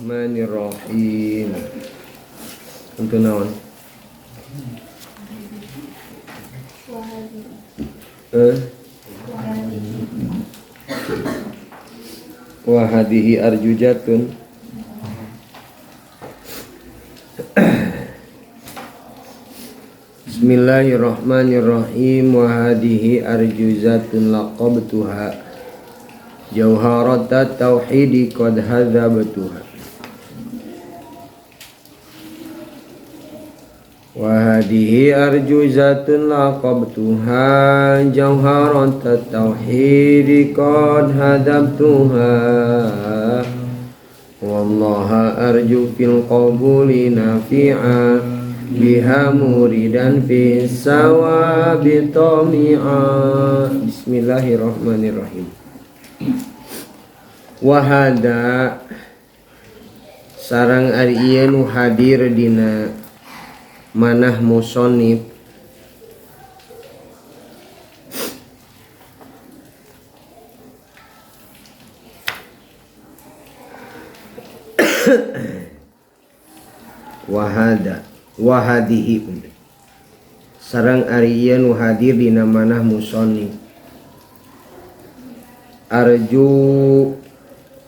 Bismillahirrahmanirrahim. Untuk naon? Wa hadhihi arjujatun. Bismillahirrahmanirrahim. Wa hadhihi arjuzatun laqabtuha jawharatat tauhidi qad hadzabtuha. Wa hadhihi arjuzatun laqabtuha jawharatat tauhidi qad hadzabtuha. Wallaha arju fil qabuli nafi'a biha muridan fi sawabi tami'a. Bismillahirrahmanirrahim. Wahada sarang ari ieu nu hadir dina manah musannif wahada wahadihi sarang ari ieu nu hadir dina manah musannif arju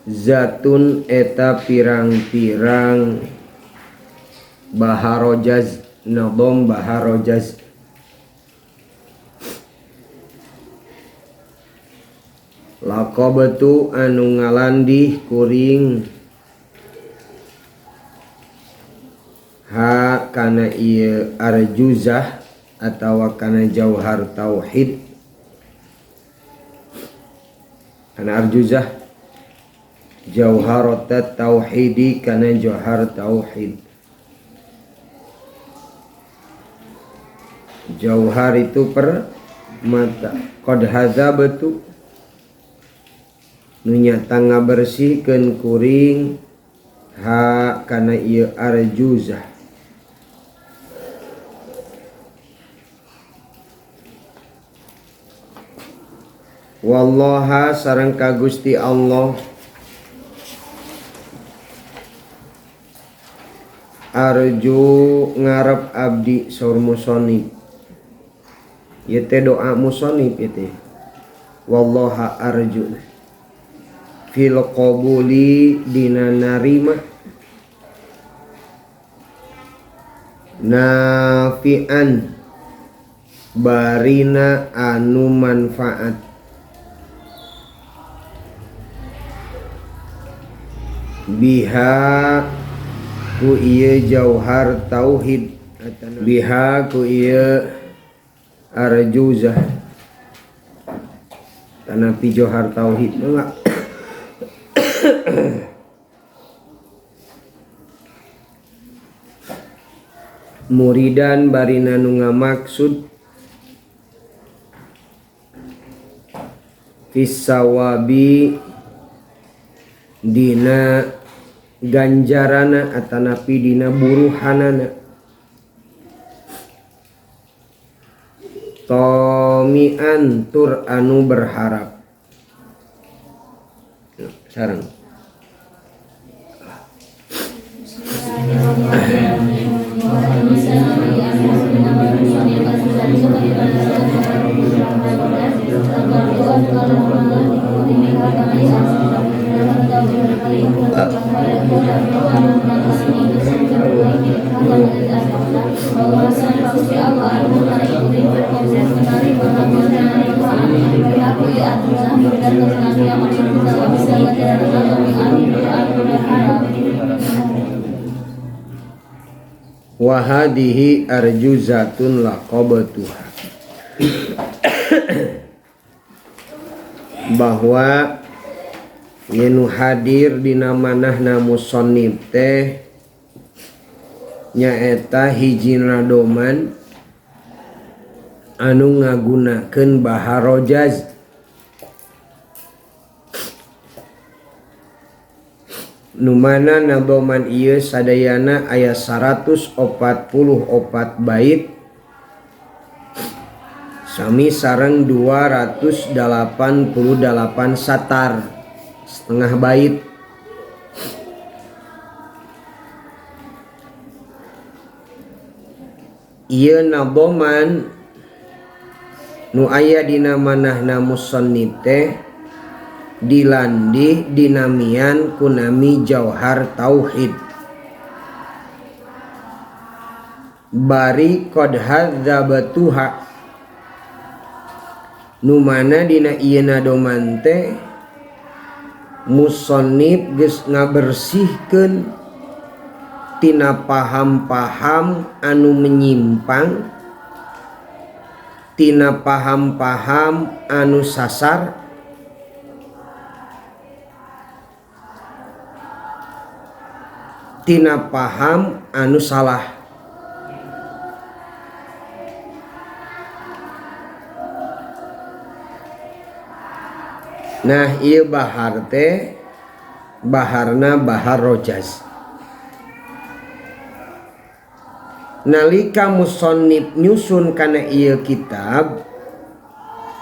zatun eta pirang-pirang baharojaz nadom baharojaz laqabtu anu ngalandih kuring ha kana ieu arjuzah atawa kana jauhar tauhid. Kana arjuzah jauharatat tauhidi kana jauhar tauhid. Jauhar itu per mata qad hadzabtu nu nyata ngabersihkeun kuring ha kana ieu arjuzah. Wallaha sareng ka Gusti Allah arju ngarep abdi saur musannif. Ieu teh doa musannif ieu teh. Wallaha arju fil qabuli dina narima nafi'an barina anu manfaat biha ku ieu jauhar tauhid biha ku ieu arjuzah tanapi jauhar tauhid enggak. Muridan barina nu ngamaksud fisawabi dina ganjarana atanapi dina buruhanana tomian tur anu berharap sareng. Wahadihi arjuzatun laqabtuha bahwa yenu hadir dina manahna musannif teh nyaeta hiji nadoman anu ngagunakeun baharojaz. Nu mana nadoman ieu sadayana aya 144 bait sami sareng 288 satar setengah bait. ieu nadoman nu aya dina manahna musannif teh dilandih dinamian kunami Jauhar Tauhid. Bari qad hadzabatuha nu mana dina ieu nadoman teh musannif geus ngabersihkeun tina paham-paham anu menyimpang, tina paham-paham anu sasar, tina paham anu salah. Nah ieu bahar teh baharna bahar rojaz. Nalika musannif nyusun kana ieu kitab,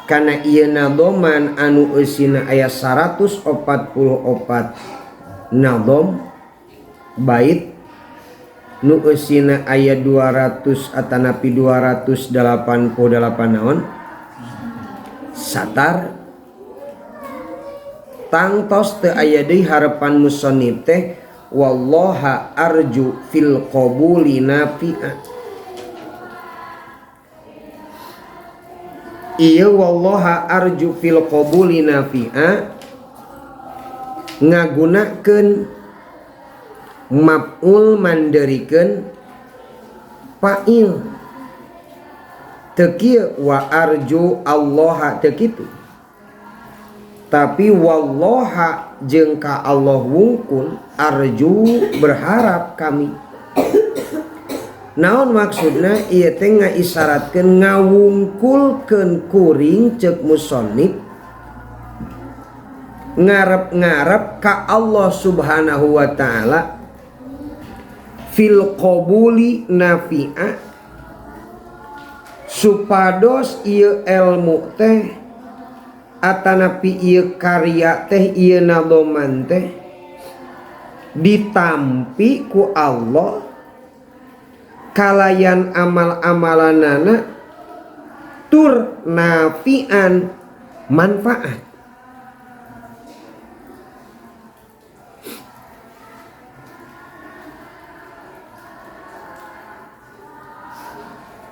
kana ieu nadoman anu eusina aya 144 nadom bait nu eusina aya 200 atanapi 288 naon satar, tangtos teu aya deui harapan musannif teh wallaha arju fil qabuli nafi'a. Ieu wallaha arju fil qabuli nafi'a ngagunakeun maf'ul manderikeun fa'il. Teu kieu wa arju allaha teu kitu. Tapi wallaha jeung ka Allah wungkul arju berharap kami. Naon maksudna ieu teh ngaisyaratkeun ngawungkulkeun kuring ceuk musannif ngarep-ngarep ka Allah Subhanahu wa taala fil qabuli nafi'a supados ieu ilmu teh atanapi ieu karya teh ieu nadoman teh ditampi ku Allah kalayan amal-amalanana tur nafian manfaat.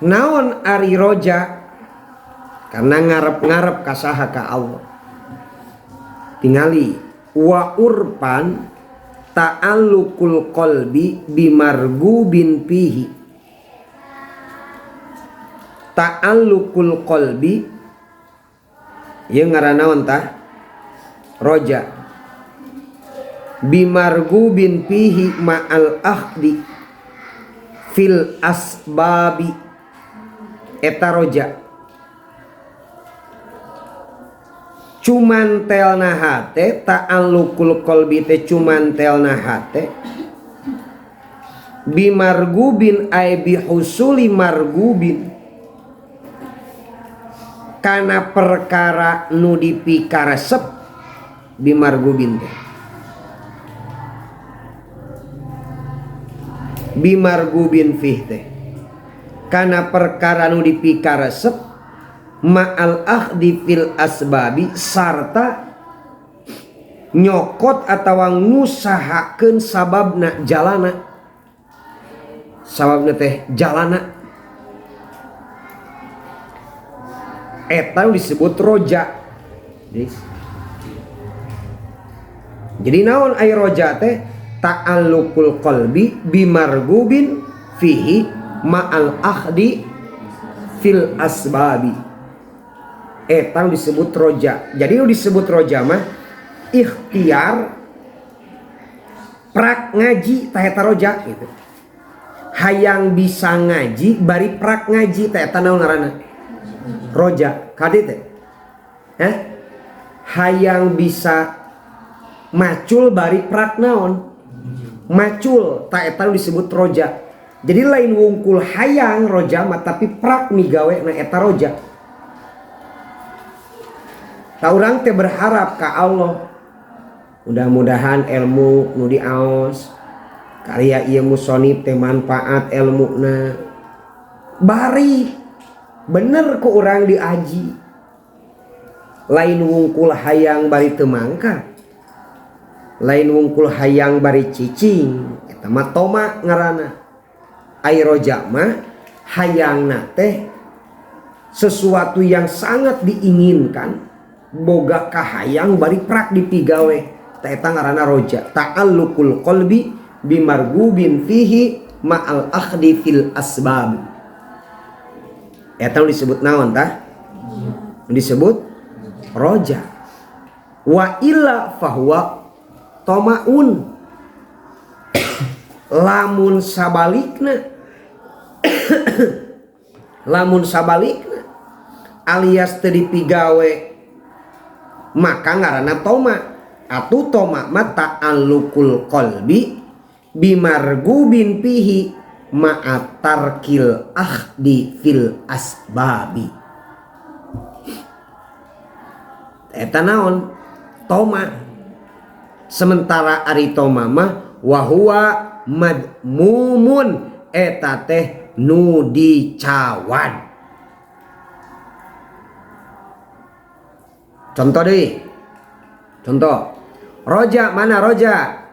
Naon ari roja? Karena ngarep-ngarep kasaha ka Allah. Tingali wa urpan ta'alluqul qalbi bimargubin fihi. Ta'alluqul qalbi ieu ngaranna naon tah? Roja. Bimargubin fihi ma'al akhdi fil asbabi eta roja. Cumantelna hate ta'alluqul qalbi teh cumantelna hate bimargubin ay bihusuli margubin kana perkara nu dipikaresep bimargubin teh bimargubin fih teh kana perkara nu dipikaresep ma'al akhdi fil asbabi sarta nyokot atawa ngusahakeun sababna jalana. Sababna teh jalana eta disebut roja. Jadi naon ay roja teh ta'alluqul qalbi bimargubin fihi ma'al akhdi fil asbabi. Etang disebut roja. Jadi disebut roja mah ikhtiar prak ngaji tah eta roja gitu. Hayang bisa ngaji bari prak ngaji tah eta naon ngaranna? Roja. Kadi teh. Hayang bisa macul bari prak naon? Macul tah eta disebut roja. Jadi lain wungkul hayang roja mah tapi prak migawe na eta roja. Ta urang teh berharap ka Allah mudah-mudahan ilmu nu diaos karya ieu musannif teh manfaat ilmuna bari bener ku urang diaji lain wungkul hayang bari teu mangka lain wungkul hayang bari cicing eta mah toma ngaranna. Ai roja mah hayangna teh sesuatu yang sangat diinginkan boga kahayang bari prak dipigawe ta eta ngaranna roja. Ta'alluqul qalbi bimargubin fihi ma'al akhdi fil asbab. Eta disebut naon tah? Disebut roja. Wa illa fahuwa tomaun. Lamun sabalikna lamun sabalikna alias teu dipigawe maka ngaranna toma. Atuh toma mah ta'alluqul qalbi bimargubin fihi ma'atarkil akhdi fil asbabi. Eta naon? Toma. Sementara ari toma mah wahua madmumun eta teh nu dicawan. Contoh deui. Contoh. Roja mana roja?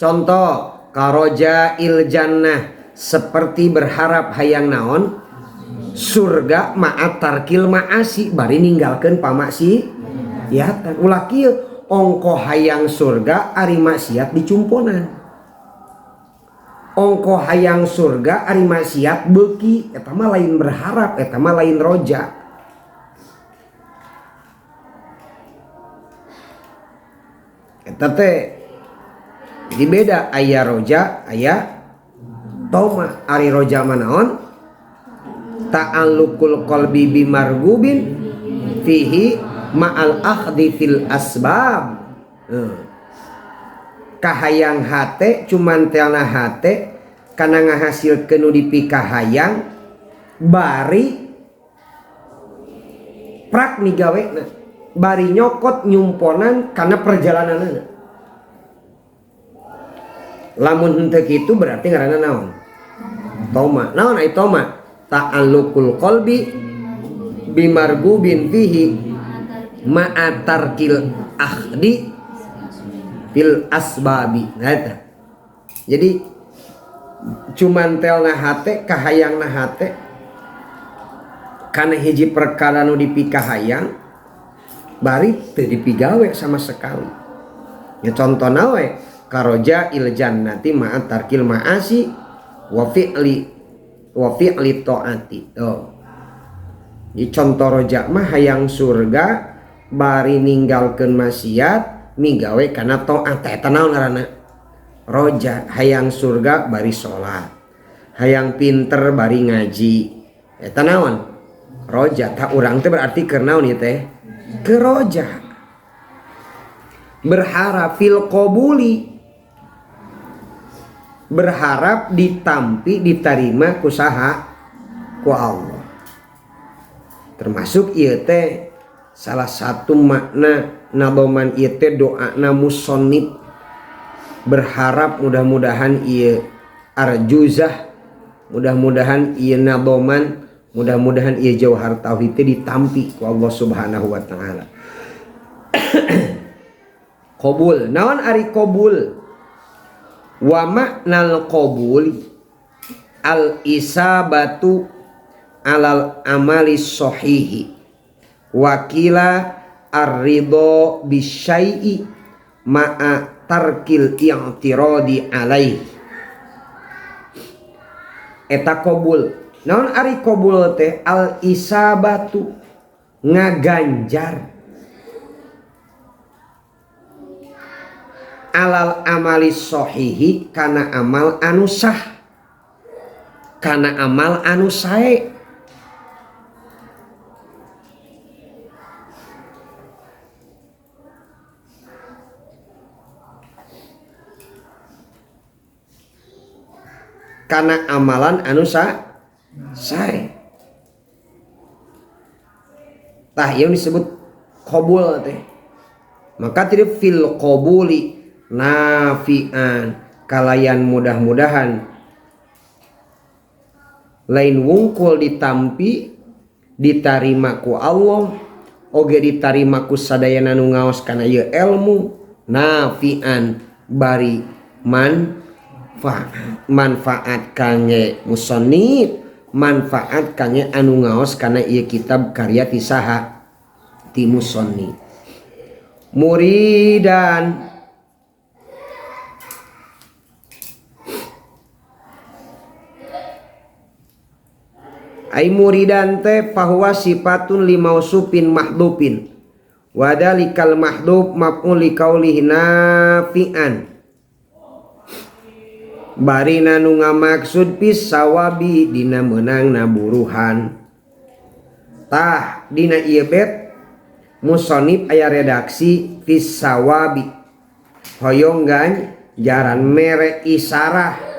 Contoh karoja il jannah seperti berharap hayang naon? Surga ma'at tarkil ma'asi bari ninggalkeun pamaksiatan. Ulah kieu ongko hayang surga ari maksiat dicumponan. Ongko hayang surga ari maksiat beuki eta mah lain berharap eta mah lain roja. Eta teh jadi beda aya roja aya toma. Ari roja mah naon? Ta'alluqul qalbi bimargubin fihi ma'al akhdi fil asbab. Kahayang hate cuman telna hate kana ngahasilkeun nu dipikahayang bari prak migawena bari nyokot nyumponan kana perjalananna. Lamun henteu kitu berarti ngaranna naon? Toma. Naon ai toma? Ta'alluqul qalbi bimargubin fihi ma'atarkil akhdi fil asbabi. Nah, eta. Jadi cuman telna hate kahayangna hate kana hiji perkara nu dipikahayang bari teu dipigawe sama sekali. Ya contona we karoja il jannati ma'at tarkil ma'asi wa fi'li taati. Oh. Di contoh roja mah hayang surga bari ninggalkeun maksiat migawe kana taat. Eta naon ngaranna? Roja. Hayang surga bari salat. Hayang pinter bari ngaji. Eta naon? Roja. Ta urang teh berarti keur naon ieu teh? Keur roja. Berharap fil qabuli. Berharap ditampi diterima kusaha ku Allah. Termasuk ieu teh salah satu makna nadoman ieu teh doana musonnif. Berharap mudah-mudahan ieu arjuzah, mudah-mudahan ieu nadoman, mudah-mudahan ieu jauhar tauhid teh ditampi ku Allah Subhanahu wa taala. Qabul. Naon ari qabul? Wa ma'nal qabuli al isabatu alal amali sahihi wakila ar-ridho bisyai'i ma'a tarkil i'tiradi alaih. Eta qabul. Naon ari qabul teh? Al isabatu ngaganjar alal amali sahihi kana amal anu sah, kana amal anu sae. Kana amalan anu sae. Tah ieu disebut qabul teh. Maka tidak fil qabuli nafi'an kalayan mudah-mudahan lain wungkul ditampi ditarima ku Allah oge ditarima ku sadayana nu ngaos kana ieu ilmu nafian bari manfaat kangge musannif manfaat kangge anu ngaos kana ieu kitab karya ti saha ti musannif muridan ai muridan teh fahuwa sifatun limausupin mahdupin wadalikal mahdub maf'ul liqaulihi nafi'an barina nu ngamaksud pis sawabi dina meunang naburuhan tah dina ieu bet musannif aya redaksi fis sawabi hoyong jaran mere isarah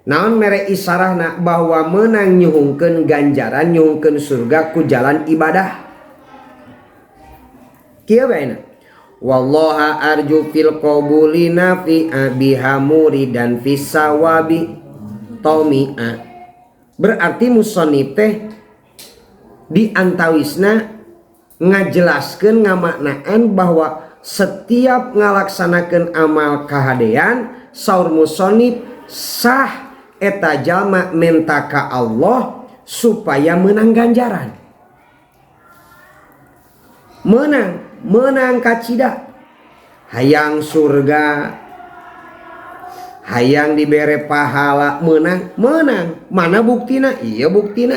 naon mere isarahna bahwa menang nyuhungkeun ganjaran nyuhungkeun surga ku jalan ibadah kieu bae wallaha arju fil qabuli nafi'a biha muridan fis sawabi taumi'a berarti musannif teh diantawisna ngajelaskeun ngamaknaan bahwa setiap ngalaksanakeun amal kahadean saur musannif sah eta jalma menta ka Allah supaya menang ganjaran menang kacida hayang surga hayang dibere pahala menang mana buktina iya buktina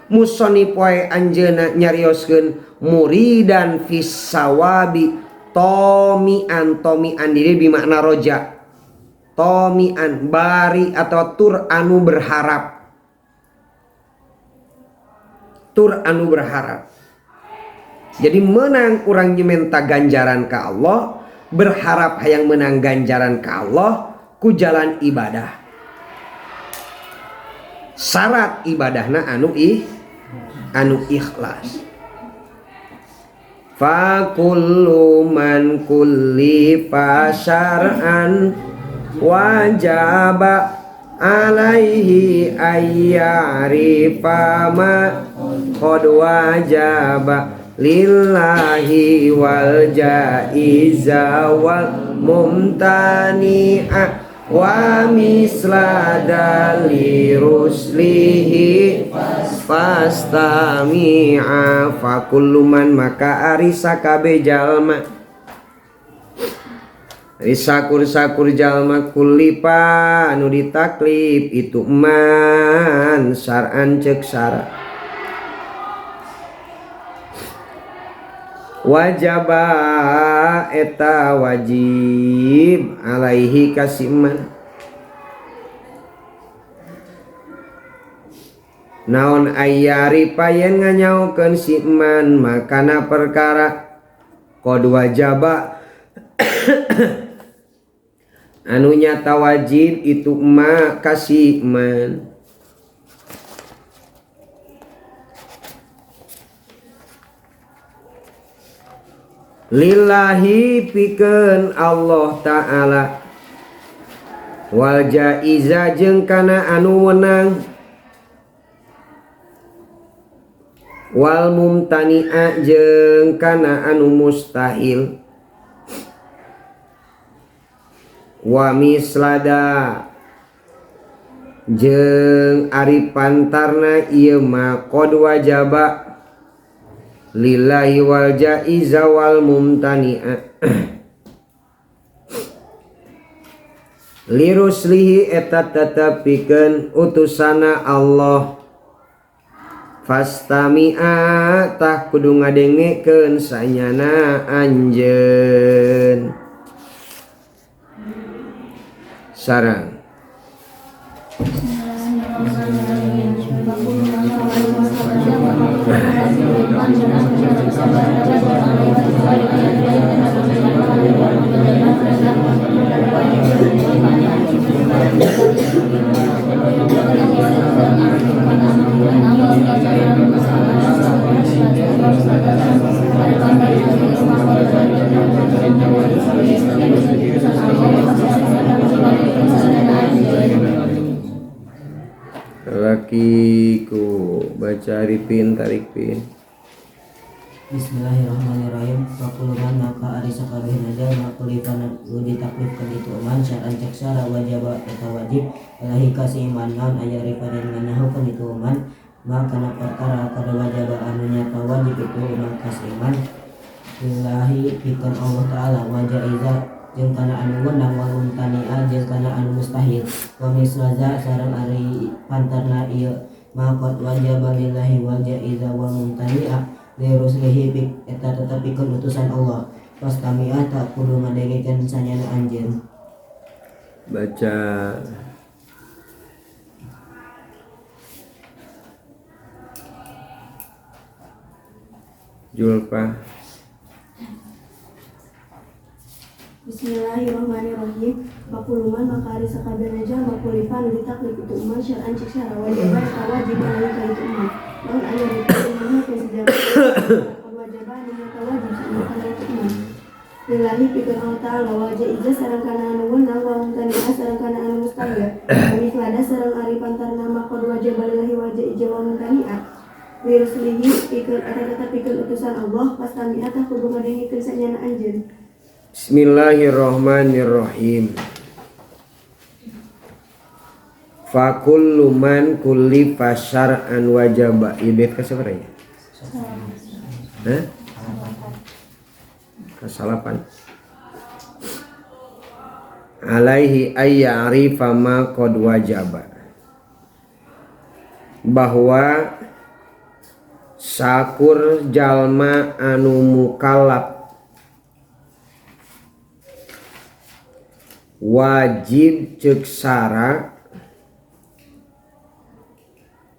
musannif wae anjeunna nyarioskeun muridan fis sawabi tomian diri bimakna roja tomian bari atau tur anu berharap jadi menang urang nyementa ganjaran ka Allah berharap hayang menang ganjaran ka Allah ku jalan ibadah syarat ibadahna anu ikhlas fa kullu man kullifa syar'an wajaba alaihi ayyarifa ma qad wajaba lillahi wal jaiza wal mumtani'a wa misla dali ruslihi fastami'a fa kullu man maka ari sakabe jalma sakur jalma kulipa anu ditaklif itu man syar'an cek syara wajaba eta wajib alaihi kasiman naon ayyari payen nganyaokeun si man makana perkara qad wajaba anu nyata wajib itu ma kasih man lillahi pikeun Allah ta'ala wal jaiza jeung kana anu wenang wal mumtani'a jeung kana anu mustahil wa mislada jeung ari pantarna ieu ma qad wajaba lillahi wal jaiza wal mumtani'a liruslihi eta tetepikeun utusana Allah fastami'a tah kudu ngadengekeun sanyana anjeun sarang baca Arifin Tarikpin. Bismillahirrahmanirrahim. Fakuluman maka ari sakaruhin aja makulifan ditaklifkan itu man syar'an cek syara wajib eta wajib lahi kasiman naon aya rifadan nganyahukeun itu man maka na perkara kada wajib anu nyata wajib itu man kasiman lillahi pikeun Allah taala wajib iza jeung kana anu wenang wal mumtani'a jeung kana anu mustahil wa mislaza sareng ari pantarna ieu maka wajib lillahi wajib iza wal mumtani'a Ruslihi eta tetapi utusan Allah pas kami tak kudu ngadengikeun sanyana anjeun. Baca Julpa. Bismillahirrahmanirrahim. Makuluman makari sakabehna aja makulifan ditaklif itu uman syar'an cek syara wajiban wajib alih ka itu uman. Lawan aya itu uman ke sejarah wajiban nyata wajib kana itu uman. Lillahi pikeun Allah taala wajib iza sareng kana anu weunang wa mutani sareng kana anu mustahil. Kami kelada sareng ari pantarna maqad wajib lillahi wajib iza wa mutani wiruslihi pikeun eta pikeun utusan Allah pas kami atah kudu ngadengikeun sanyana anjeun. Bismillahirrahmanirrahim. Fakullu man kullifa syar'an wajaba. Ieu bait ka sabaraha ya? Hah? Kasalapan. Alaihi ayya'rifa ma qad wajaba. Bahwa sakur jalma anu mukallaf wajib cek sara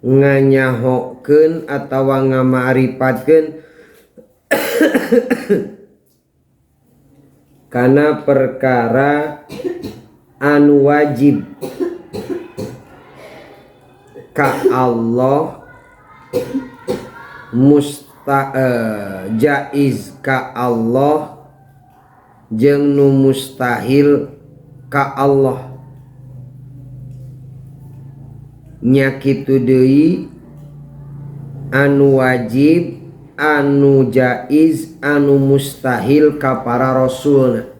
nganyahokeun atawa ngamarifatkeun kana perkara anu wajib ka Allah jaiz ka Allah jeung nu mustahil ka Allah nya kitu deui anu wajib anu jaiz anu mustahil ka para rasulna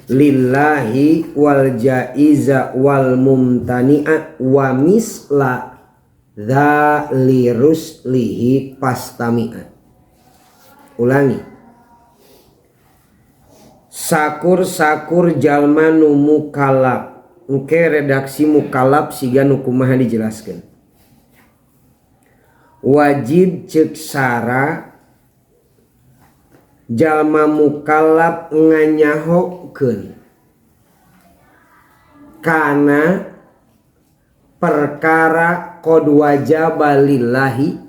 lillahi wal jaiza wal mumtani'a wa misla dzaliruslihi pastami'a. Ulangi. Sakur jalma nu mukallaf. Engke redaksi mukallaf siga nu kumaha dijelaskeun. Wajib ceuk sara jalma mukallaf nganyahokeun kana perkara qad wajaba lillahi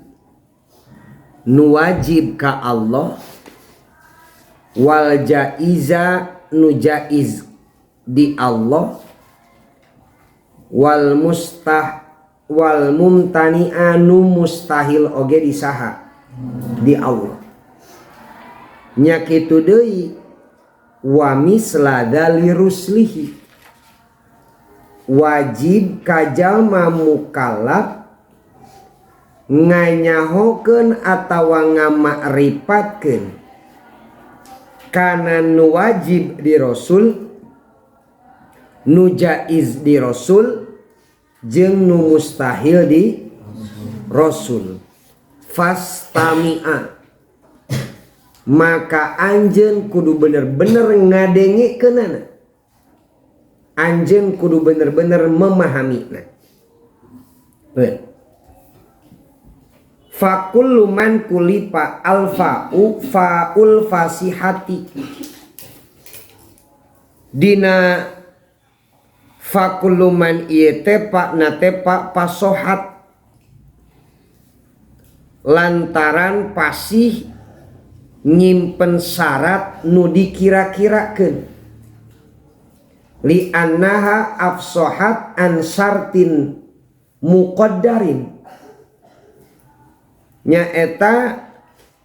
nu wajib ka Allah wal jaiza nu jaiz di Allah wal mumtani anu mustahil oge disaha di Allah nya kitu deui wa misla daliruslihi wajib ka jalma mukallaf nganyahokeun atawa ngamarifatkeun kana nu wajib di Rasul nu jaiz di Rasul jeung nu mustahil di Rasul fastami'a maka anjeun kudu bener-bener ngadengikeunana anjeun kudu bener-bener memahaminya. Fakullu man kulipa alfa'u fa'ul fasihati dina fakullu man ieu tepa na tepa pasohat lantaran pasih nyimpen syarat nu dikira-kirakeun li annaha afsohat an syartin muqaddarin nyaeta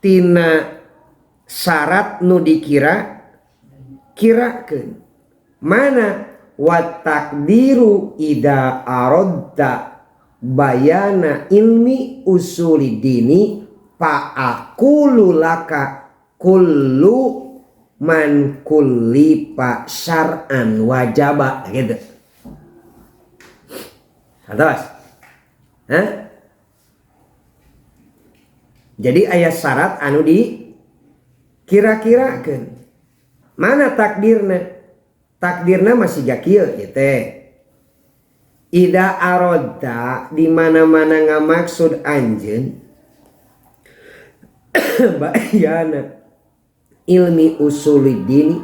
tina syarat nu dikira-kirakeun mana wa takdiru ida aradta bayana ilmi usulidini fa'aqulu laka kullu man kullifa syar'an wajaba gitu. Terus hah? Jadi ayat syarat anu di kira-kirakeun. Mana takdirna? Takdirna masih kieu ieu teh. Ida aroda di mana-mana ngamaksud anjeun bayana ilmi usuluddin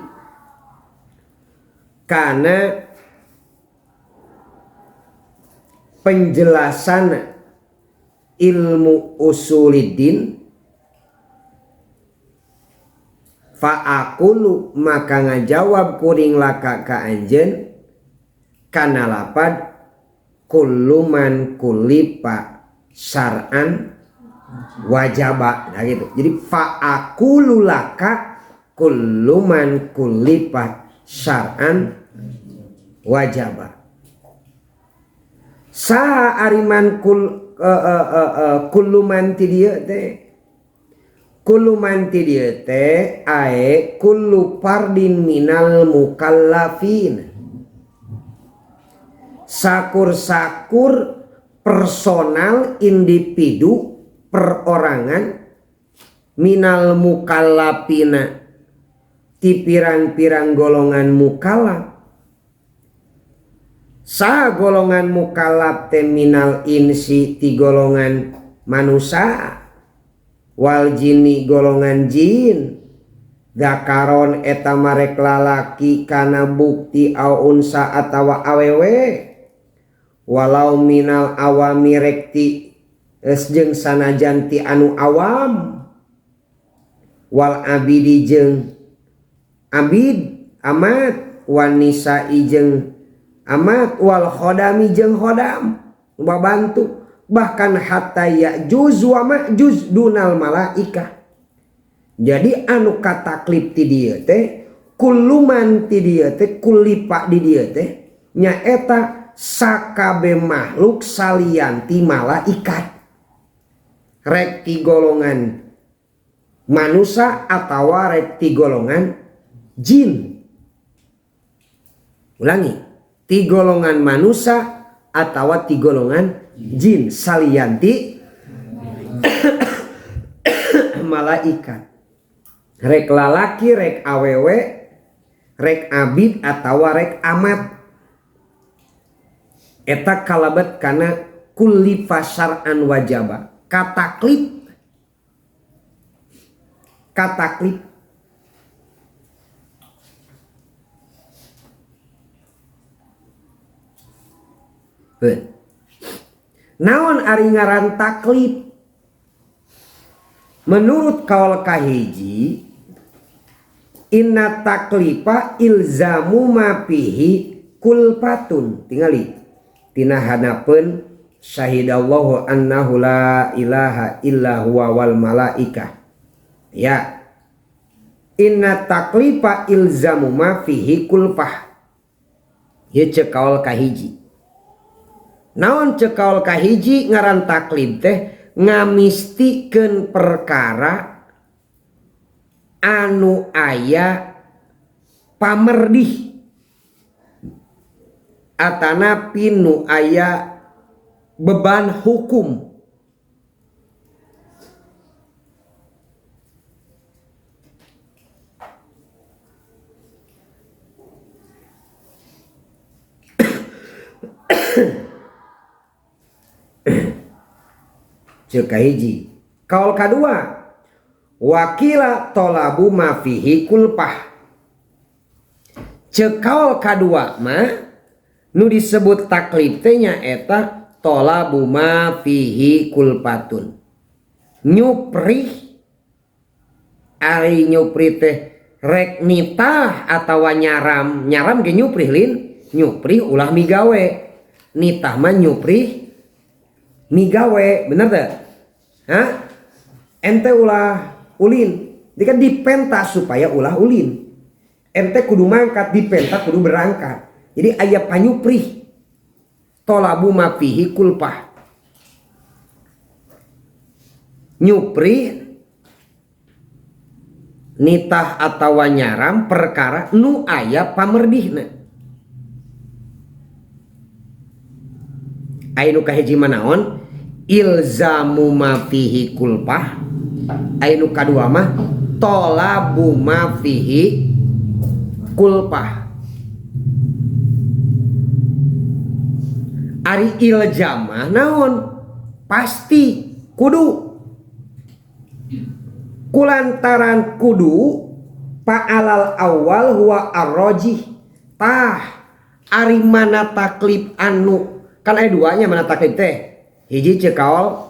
kana penjelasan ilmu usuluddin fa'aqulu maka ngajawab kuring laka ka anjeun kana lapad kulluman kulipa syar'an wajaba. Nah gitu. Jadi fa'aqulu laka kulluman kulipa syar'an wajaba. Saha ariman kulluman ti dieu teh. Kulluman ti dieu teh ae kullu fardin minal mukallafin. Sakur-sakur personal individu perorangan minal mukallafina ti pirang-pirang golongan mukallaf. Sa golongan mukallaf teh minal insi ti golongan manusia wal jinni golongan jin dakaron eta marek lalaki kana bukti au unsa atawa awewe walau minal awami rekti jeung sanajan ti anu awam wal abidi jeung abid amat wanisa jeung amat wal khodami jeung khodam babantu bahkan hatta ya'juz wa ma'juz dunal malaikah. Jadi anu kataklif ti dieu teh kulluman ti dieu teh kulipa di dieu teh nyaeta sakabe makhluk salianti malaikat rek ti golongan manusia atawa rek ti golongan jin. Ulangi, ti golongan manusia atawa ti golongan jin salianti malaikat. Rek lalaki, rek awewe, rek abid atawa rek amat. Eta kalabat kana kullifa syar'an wajaba. Kataklif. Naon ari ngaran taklif? Menurut kaul kahiji, inna taklifa ilzamu ma fihi kulfatun. Tingali tina hanapeun syahidallahu annahu la ilaha illa huwa wal malaikah. Ya. Inna taklifa ilzamu ma fihi kulfah. Ye cekaul kahiji. Naon cekaul kahiji ngaran taklif teh ngamistikeun perkara anu aya pamerdih atanapi nu aya beban hukum. Cek kahiji. Kaul kadua wakila tolabu ma fihi kulpah. Cek kaul kadua mah nu disebut taklif teh nyaeta tolabu ma fihi kulpatun. Nyuprih ari nyuprih teh rek nitah atawa nyaram. Nyaram ge nyuprih lin, nyuprih ulah migawe. Nitah mah nyuprih migawe, bener teh? Hah? Ente ulah ulin, jadi kan dipenta supaya ulah ulin. Ente kudu mangkat, dipenta kudu berangkat. Jadi aya panyuprih. Tolabu ma fihi kulpah. nyupri nitah atawa nyaram perkara nu aya pamerdihna. Anu kahiji manaon ilzamu ma fihi kulpah, anu kadua mah tolabu ma fihi kulpah. Ari iljamah naon pasti kudu, kulantaran kudu fa'alal awal huwa arrojih. Tah ari mana taklif anu kan aya duanya mana taklif teh hiji cekol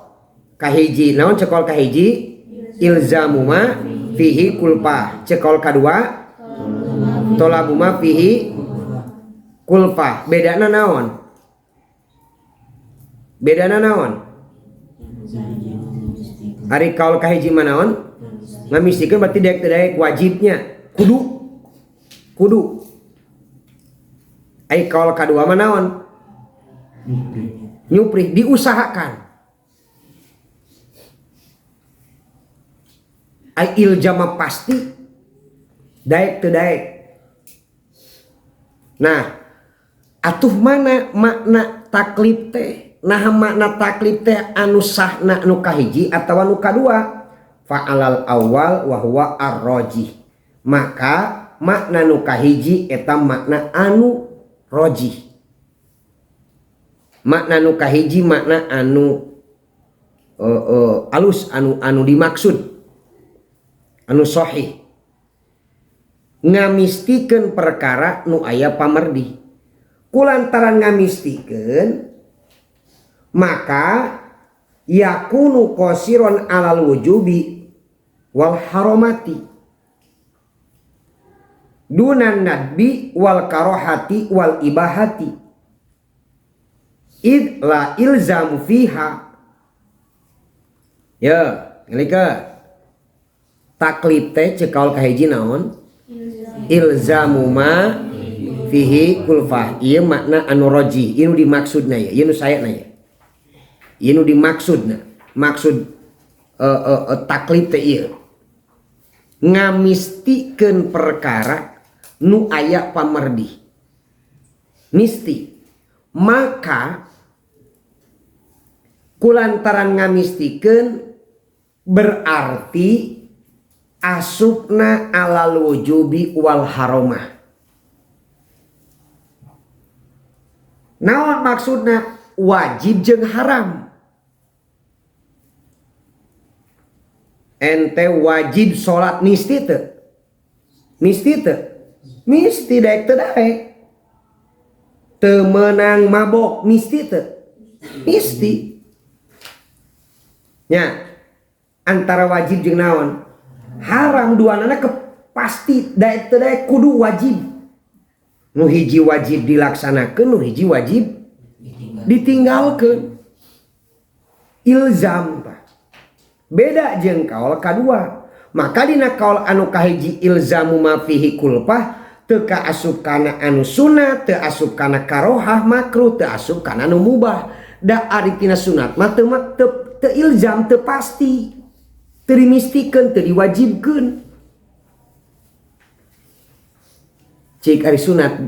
kahiji naon cekol kahiji ilzamu ma fihi kulpah, cekol kadua tolabu ma fihi kulpah. Bedana naon? Bedana naon? Ari kaul kahiji manaon ngamistikeun berarti daek wajibnya kudu. Ai kaul kadua manaon? Nyupri diusahakan. Ai iljama pasti daek teu daek. Nah, atuh mana makna taklif teh? Nah makna taklif teh anu sahna nu kahiji atawa nu kadua? Fa'alal awal wa huwa ar-rajih. Maka makna nu kahiji eta makna anu rajih. Makna nu kahiji makna anu alus anu dimaksud, anu sahih. Ngamistikeun perkara nu aya pamerdih. Kulantaran ngamistikeun maka yakunu qasiron alal wujubi wal haramati dunan nadbi wal karohati wal ibahati id la ilzamu fiha. Ya ngelika taklif teh cekaul kahiji naon ilzamu ma fihi kulfah. Ieu makna anu roji, ieu dimaksudna ya, ieu nu sayana ya. Ieu dimaksudna, maksud taklif teh ieu ngamistikeun perkara nu aya pamerdih. Misti maka kulantaran ngamistikeun berarti asupna alal wujubi wal haramah. Naon maksudna? Wajib jeung haram. Ente wajib sholat misti teu? Misti teu? Misti daek teu daek. Teu meunang mabok misti teu? Misti. Nya antara wajib jeung naon? Haram duanana pasti daek teu daek kudu wajib. Nu hiji wajib dilaksanakeun, nu hiji wajib ditinggalkeun. Ilzam tah. Beda jeung kaul kadua. Maka dina kaul anu kahiji ilzamu ma fihi kulpah teu kaasup kana anu sunat, teu asup kana karohah makruh, teu asup kana anu mubah. Da ari tina sunat mah teu ilzam, teu pasti. Teu dimistikeun, teu diwajibkeun. Cik ari sunat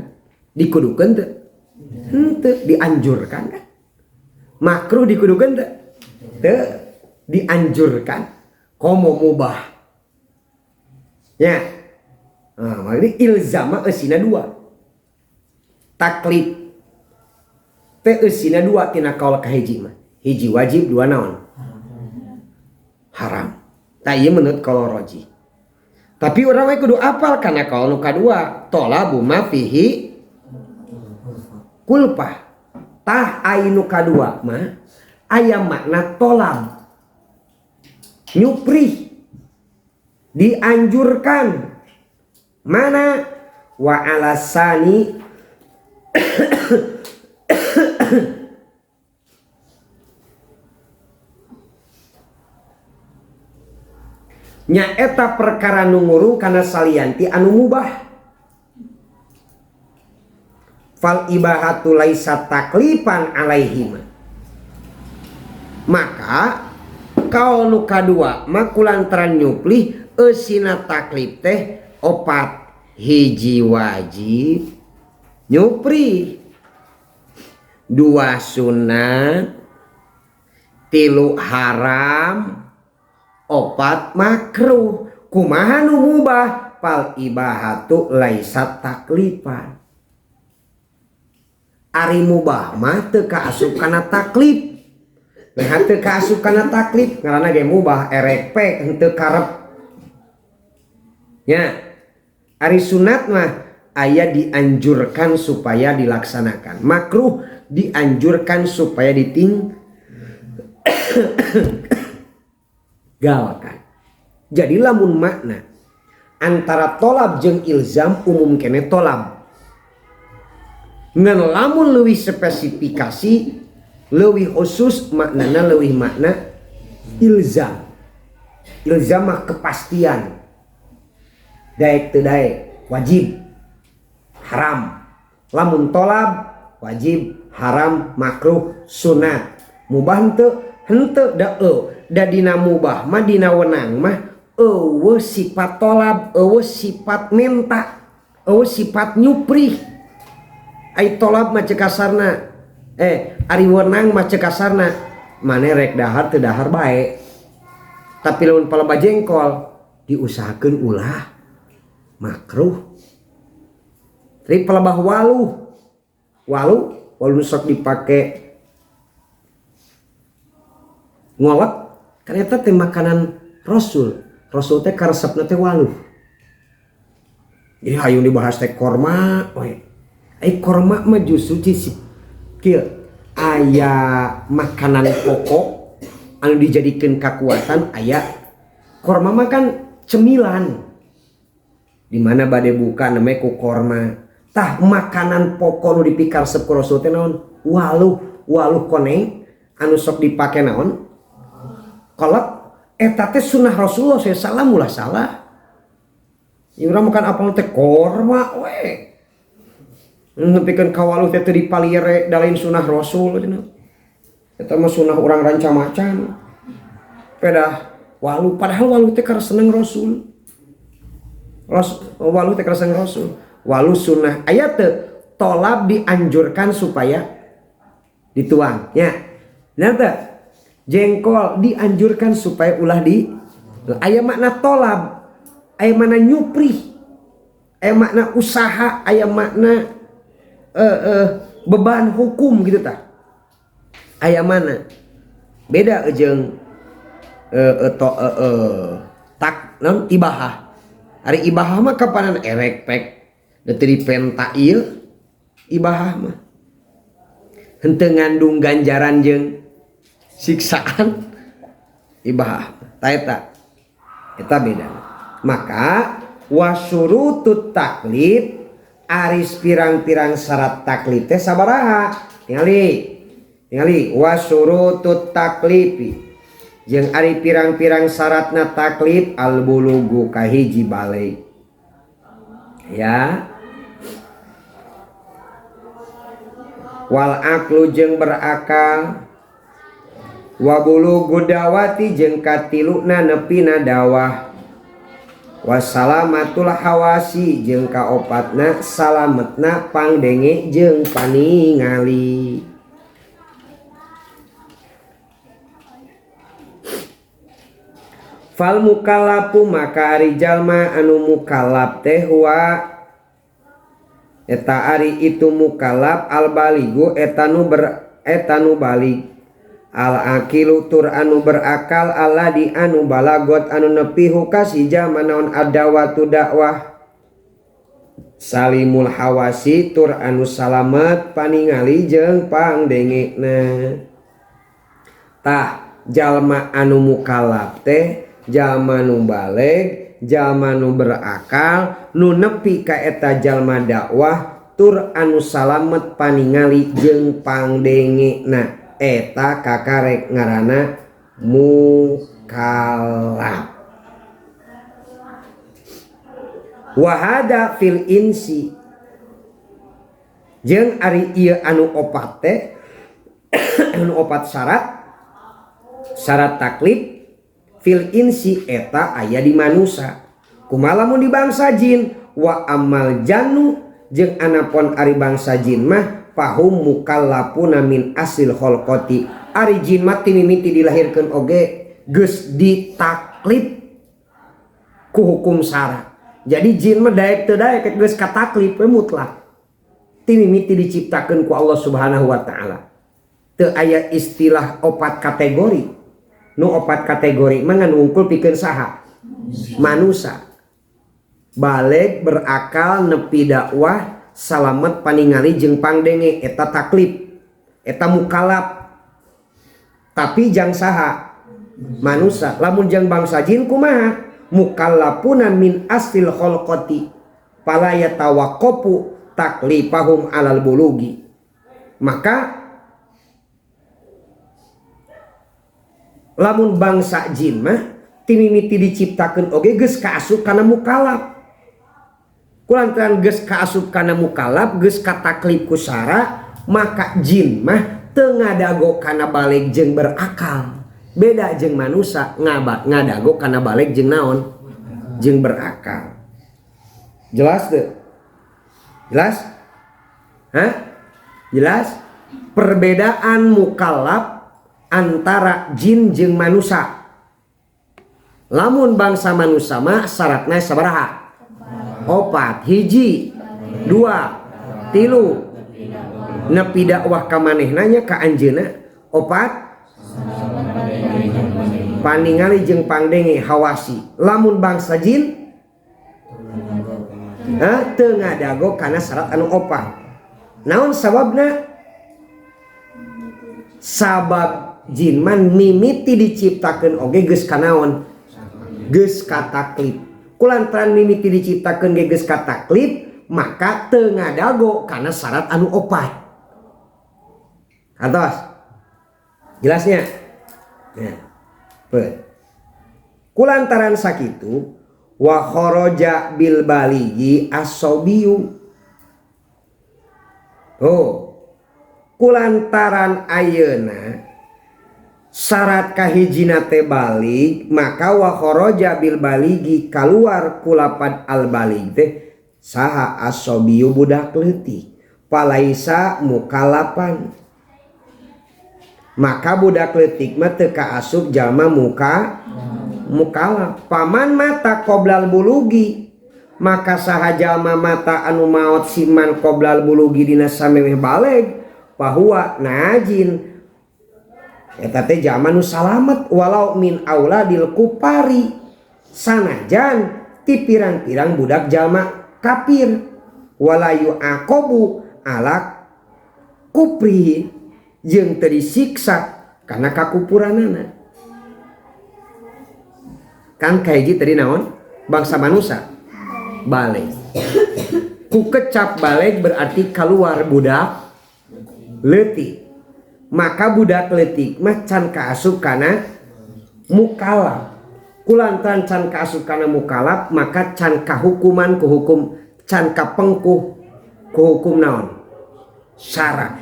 dikudukeun teu? Henteu, dianjurkan kan? Makruh dikudukeun teu? Teu, dianjurkan. Komo mubah. Ya. Nah, makanya ilzama eusina dua. Taklif teh eusina dua tina kaul kahiji mah. Hiji wajib, dua naon? Haram. Tah ieu menurut kaul rajih. Tapi urang we kudu apal kana kaul nu kadua, tolabu ma fihi kulpah. Tah ainu kadua mah aya makna tolab. Nyupri. Dianjurkan. Mana wa alasani nya eta perkara nu ngurung kana salianti anu mubah. Fal ibahatu laisa taklifan alaihima. Maka kaul nu kadua makulantaran nyuplih eusina taklif teh opat. Hiji wajib nyupri, 2 sunat, 3 haram, 4 makruh. Kumaha nu mubah? Fal ibahatu laisat taklifan. Ari mubah mah teu kaasup kana taklif. Nah teu kaasup kana taklif ngaranna ge mubah erek pek henteu karep. Ya. Ari sunat mah aya dianjurkan supaya dilaksanakan. Makruh dianjurkan supaya ditinggalkan. Jadi lamun makna antara tolab jeung ilzam umum kene tolab. Ngan lamun leuwih spesifikasi, leuwih khusus maknana leuwih makna ilzam. Ilzam mah kepastian. Daek teu daek wajib haram. Lamun tolab wajib haram makruh sunat. Mubah henteu da da dina mubah mah dina wenang mah eueuh sifat tolab, eueuh sifat menta, eueuh sifat nyuprih. Ai tolab mah ceuk kasarna ari wenang mah ceuk kasarna mane rek dahar teu dahar bae. Tapi lamun paleba jengkol diusahakeun ulah makruh. Tapi pelebah walu sok dipake ngolek kan eta teh makanan Rasul teh karesepna teh walu. Jadi hayung dibahas teh korma we. Korma mah justru kieu aya makanan pokok anu dijadikeun kakuatan, aya korma mah kan cemilan. Di mana bade buka namanya ku korma. Tah makanan pokok nu dipikar resep ku Rasul teh naon? Waluh koneng anu sok dipake naon? Kolak eta teh sunah Rasulullah sallallahu ulah salah. Ieu makan apal teh korma we. Nepikeun ka waluh teh teu dipaliere dalain sunah Rasul cenah. Eta mah sunah urang ranca macan. Pedah waluh padahal waluh teh karena seneng Rasul. Waluh teh karena seneng Rasul. Waluh sunnah ayat tolab dianjurkan supaya dituang ya. Nata jengkol dianjurkan supaya ulah di aya makna tolab, aya makna nyuprih, aya makna usaha, aya makna beban hukum gitu tah. Aya mana beda jeung tak non ibahah. Ari ibahah mah kapanan erek pek teu dipenta ieu ibahah mah henteu ngandung ganjaran jeung siksaan ibahah eta beda. Maka wasyurutut taklif aris pirang-pirang syarat taklif teh sabaraha tingali wasyurutut taklifi jeung ari pirang-pirang syaratna taklif al bulugu kahiji balik ya wal aqlu jeung berakal wa bulugu dawati jeung katiluna nepina dawah wasalamatul hawasi jeung kaopatna salametna pangdenge jeung paningali. Fal mukallafu maka ari jalma anu mukallaf teh wa eta ari itu mukallaf al baligu eta nu balig al aqilu tur anu berakal alladzi anu balagot anu nepi hukasi jalma naon adawatu dakwah salimul hawasi tur anu salamet paningali jeung pangdengena. Tah jalma anu mukallaf teh jalma nu baleg, jalma nu berakal, nu nepi ka eta jalma dakwah tur anu salamet paningali jeung pangdengena. Eta kakarek ngaranna mukallaf. Wahada fil insi jeung ari ieu anu opat teh anu opat syarat taklif fil insi eta aya di manusia kumaha lamun di bangsa jin wa amal jannu jeung anapun ari bangsa jin mah fahum mukallafuna min asil kholqati ari jin mah ti mimiti dilahirkeun oge geus ditaklif ku hukum syara. Jadi jin mah daek teu daek geus kataklif we mutlak. Ti mimiti diciptakeun ku Allah Subhanahu wa taala. Teu aya istilah opat kategori. Nu opat kategori mah ngan wungkul pikeun saha? Manusia. Baleg berakal nepi dakwah salamet paningali jeung pangdenge eta taklif. Eta mukallaf. Tapi jang saha? Manusia. Lamun jang bangsa jin kumaha? Mukallafuna min aslil kholqati fala yatawaqqafu taklifahum alal bulugi. Maka lamun bangsa jin mah timimiti diciptakeun oge geus kaasup kana mukallaf. Kulantaran geus kaasup kana mukallaf geus kataklif ku syara maka jin mah teu ngadago kana baleg jeung berakal. Beda jeung manusia ngadago kana baleg jeung naon? Jeung berakal. Jelas teu? Jelas? Hah? Jelas? Perbedaan mukallaf antara jin jeung manusia. Lamun bangsa manusia mah syaratna sabaraha? Opat, hiji, dua, tilu. Nepi dakwah ka manehna nya ka anjeunna. Opat, paningali jeung pangdenge hawasi. Lamun bangsa jin teu ngadago kana syarat anu opat. Naon sababna? Sabab jin man mimiti diciptakeun oge geus kanaon? Geus kataklif. Kulantaran mimiti diciptakeun ge geus kataklif, maka teu ngadago kana syarat anu opat. Kantos? Jelasnya? Nah. Kulantaran sakitu wa kharaja bil baligi as-sabiyu. Kulantaran ayeuna syarat kahijina teh balig maka wa kharaja bil baligi kaluar kulapad al balig teh saha as-sabiyu budak leutik palaisa mukallafan. Maka budak leutik mah teu kaasup jalma mukallaf. Paman mata qoblal bulugi maka saha jalma mata anu maot siman qoblal bulugi dina samemeh baleg bahwa najin eta teh jalma nu salamet walau min auladil kupari sanajan ti pirang-pirang budak jalma kafir walayu aqabu ala kupri jeung teu disiksa karena kakupuranana. Kan kahiji tadi naon? Bangsa manusia baleg. Ku kecap baleg berarti keluar budak leutik. Maka budak leutik mah can kaasup kana mukallaf. Kulantaran can kaasup kana mukallaf maka can kahukuman ku hukum can kapengkuh ku hukum naon? Syara.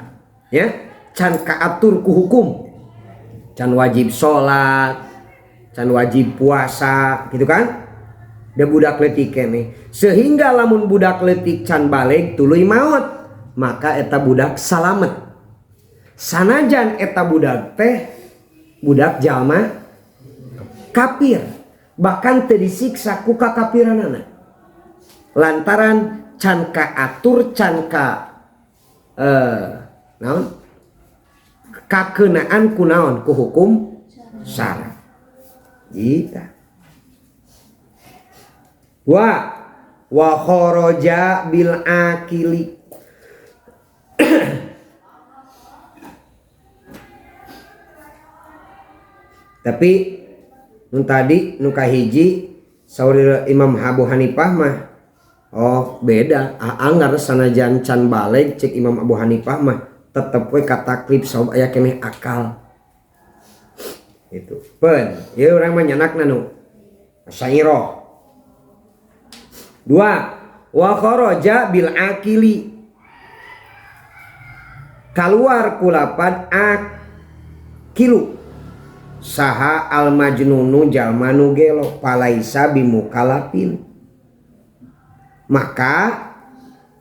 Ya? Can kaatur ku hukum, can wajib sholat, can wajib puasa, gitu kan? Da budak leutik keneh. Sehingga lamun budak leutik can baleg tuluy maot, maka eta budak salamet. Sanajan eta budak teh budak jalma kafir, bahkan teu disiksa ku kakafiranana. Lantaran can kaatur can ka naon? Kakeunaan ku naon ku hukum syara. Kita wa kharaja bil akili. Tapi nun tadi nu kahiji saur Imam Abu Hanifah mah beda. Anggar sanajan can baleg cek Imam Abu Hanifah mah tetep we kataklif sabab aya keneh akal. Itu. Pen, ieu urang mah nyanakna nu Asy'ariyah. 2. Wa kharaja bil akili. Kaluar kulapad akilu. saha al majnunu jalma nu gelo palaisa bimukalafin. Maka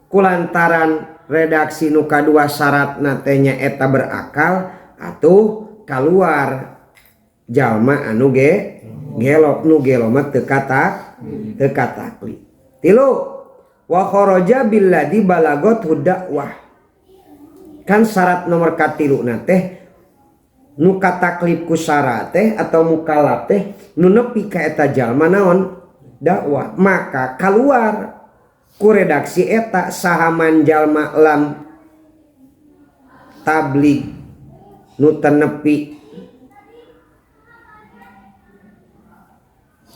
kulantaran redaksi nu kadua syarat natenya eta berakal atuh kaluar jalma anu gelo nu gelo mah teu katakli. Tilu wa kharaja billadzi balagot dakwah. Kan syarat nomor katilu na teh nu kataklif ku syarat teh atau mukallaf teh nu nepi ka eta jalma naon dakwah. Maka kaluar ku redaksi eta sahaman jalma lam tabligh nu tenepi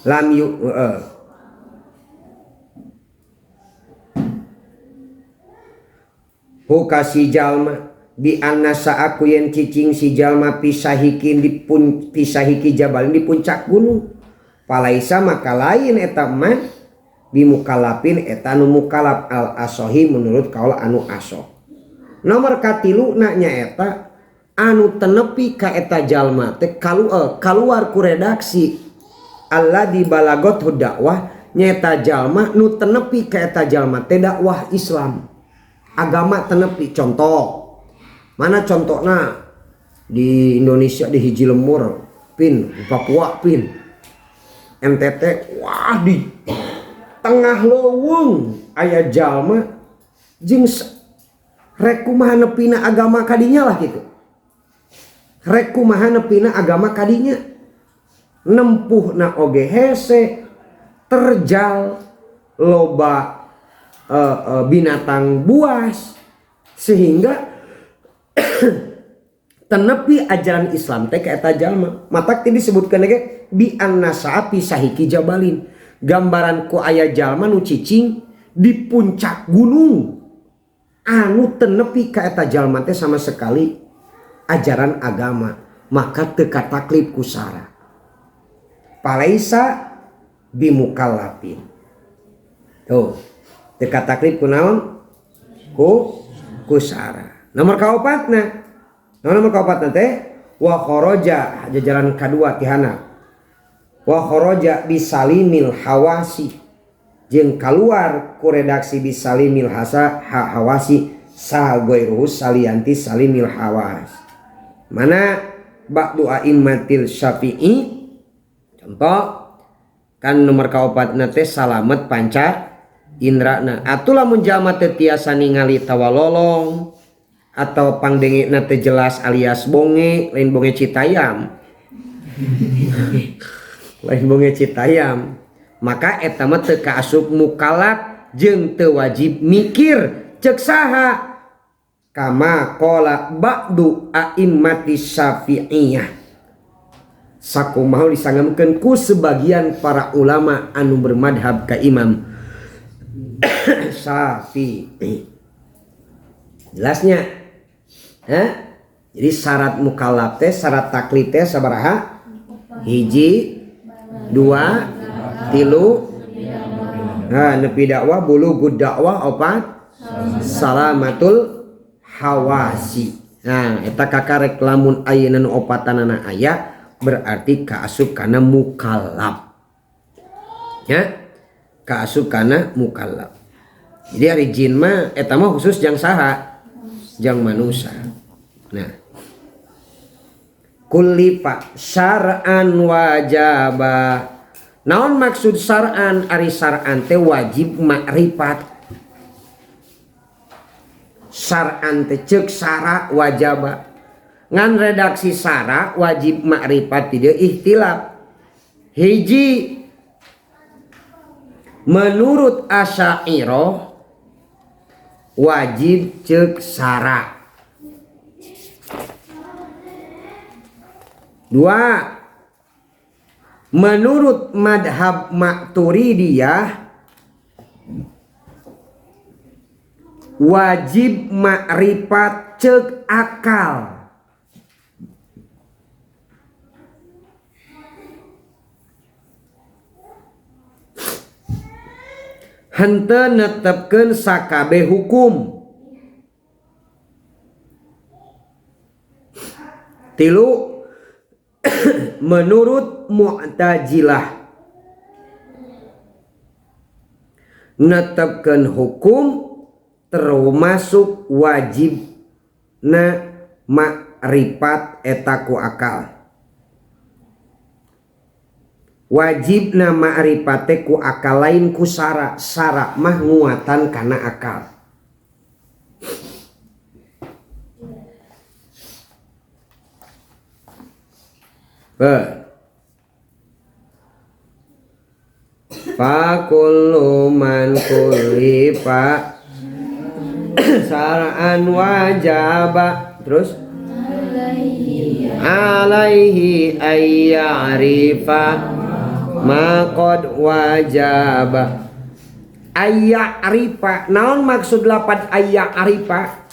lam yu hukasi jalma bi anna saaku yen cicing si jalma pisahiki pisahiki jabal di puncak gunung palaisa maka lain eta mah bimukalafin eta nu mukalaf al asohi menurut kaul anu asoh. Nomor katilu nya eta anu tenepi ka eta jalma teh kaluar ku redaksi alladzi balagot dakwah nyata jalma nu tenepi ka eta jalma teh dakwah Islam agama tenepi. Contoh mana contohna di Indonesia di hiji lembur pin Papua pin NTT wah di tengah leuweung aya jalma jeung rek kumaha nepina agama kadinya lah gitu. Rek kumaha nepina agama kadinya nempuhna oge hese terjal loba binatang buas sehingga tenepi ajaran Islam teh ka eta jalma. Matak teh disebutkeun ge bi annasa pisahiki jabalin. Gambaran ku aya jalma nu cicing di puncak gunung anu tenepi ka eta jalma teh sama sekali ajaran agama, maka teu kataklif ku syarat. Palaisa bimukallafin. Tuh, teu kataklif ku naon? Ku syarat. Nomor kaopatna. Nomor kaopatna teh wa kharaja jajaran kadua tihana. Wa kharaja bisalimil hawasi. Jeung kaluar ku redaksi bisalimil hawasi sa goiruhu salianti salimil hawas. Mana ba'du a'immatil Syafi'i. Contoh kan nomor kaopatna teh salamet panca indrana. Atuh lamun jalma teu tiasa ningali tawalolong atau pangdengena teu jelas alias bonge, lain bonge citayam. Lain bonge citayam. Maka eta mah teu kaasup mukallaf jeung teu wajib mikir ceuk saha kama qala ba'du a'immati Syafi'iyah. Sakumaha disangamkeun ku sebagian para ulama anu bermadhab ka Imam Syafi'i. Jelasnya jadi syarat mukallaf teh syarat taklif teh sabaraha? Hiji, dua, tilu. Nepi dakwah bulugud dakwah opat salamatul hawasi. Eta kakarek lamun ayeuna nu opatanana aya berarti kaasup kana mukallaf. Ya, kaasup kana mukallaf. Jadi ari jin mah eta mah khusus jang saha? Jang manusia. Nah, kullifa syar'an wajaba. Naon maksud syar'an? Ari syar'an teh wajib makrifat. Syar'an teh ceuk syara wajaba. Ngan redaksi syara wajib makrifat tidak ikhtilaf. Hiji menurut Asy'ariyah wajib ceuk syara. Dua, menurut madhab Maturidiyah wajib makrifat ceuk akal. Henteu netepkeun sakabeh hukum. Tilu menurut Mu'tazilah netepkeun hukum termasuk wajibna makrifat eta ku akal. Wajibna makrifat teh ku akal lain ku sara. Sara mah nguatan kana akal. Fa kullu man kullifa sara'an wajaba. Terus alaihi ayya'rifa ma qad wajaba. Ayya'rifa, naon maksud lapad ayya'rifa?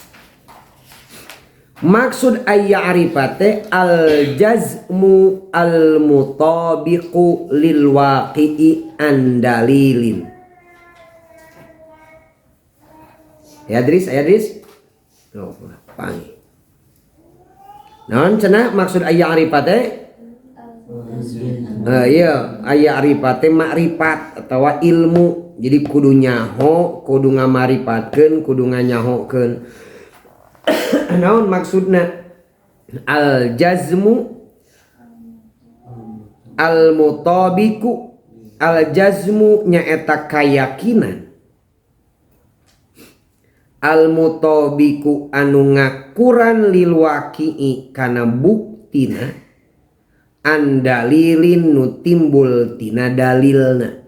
Maksud ayya'rifa teh al jazmu al mutabiqu lil waqi'i an dalilin. Ya Dris, oh, pangi. Naon cenah maksud ayya'rifa teh? Iya, ayya'rifa teh makrifat atawa ilmu. Jadi kudu nyaho, kudu ngamarifatkeun, kudu nganyahokeun. Naon maksudna al jazmu al mutabiku. Al jazmu nyaeta kayakinan, al mutabiku anu ngakuran lil waqi'i kana buktina an dalilin nu timbul tina dalilna.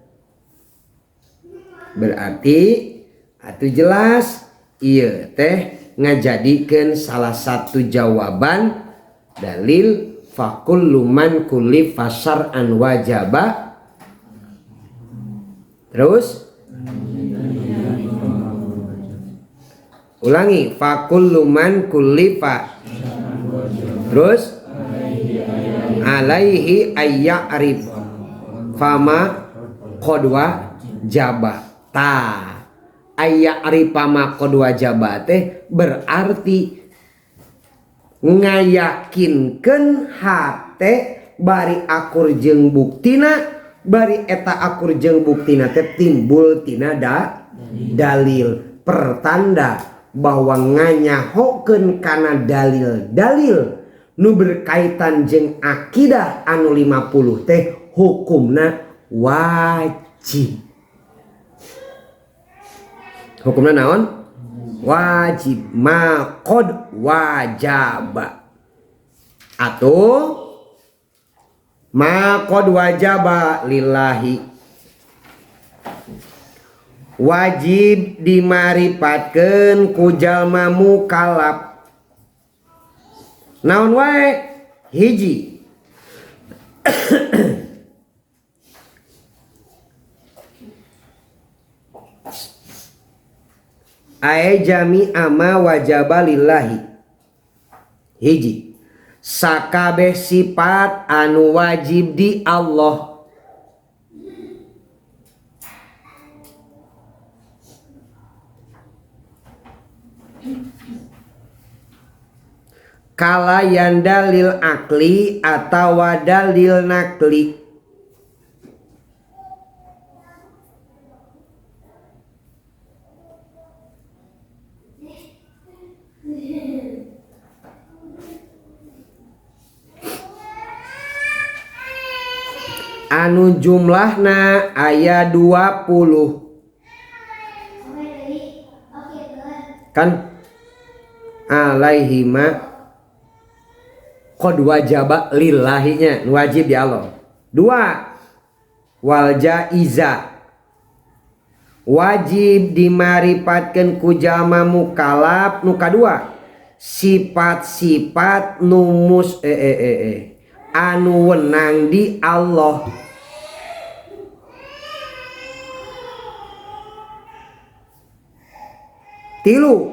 Berarti atuh jelas ieu teh ngajadikeun salah satu jawaban dalil fakullu man kullifa syar'an wajaba. Terus ulangi, fakullu man kullifa. Terus alaihi ayya'rif fama qad wajaba. Ta ayya'rifa ma qad wajaba teh berarti ngayakinkeun hate bari akur jeung buktina, bari eta akur jeung buktina teh timbul tina dalil. Pertanda bahwa nganyahokeun kana dalil-dalil nu berkaitan jeung akidah anu 50 teh hukumna wajib. Hukumna naon? Wajib. Ma qad wajaba. Atau ma qad wajaba lillahi. Wajib dimarifatkeun ku jalma mukallaf. Naon wae? Hiji. Ae jami ama wajaba lillahi. Hiji, sakabeh sifat anu wajib di Allah. Kalayan dalil akli atau dalil nakli. Anu jumlahna aya 20. Kan alaihima qad wajaba lillahinya wajib di Allah. 2 wal jaiza wajib dimarifatkeun ku jalma mukallaf. Nu kadua sifat-sifat numus anu wenang di Allah. Tilu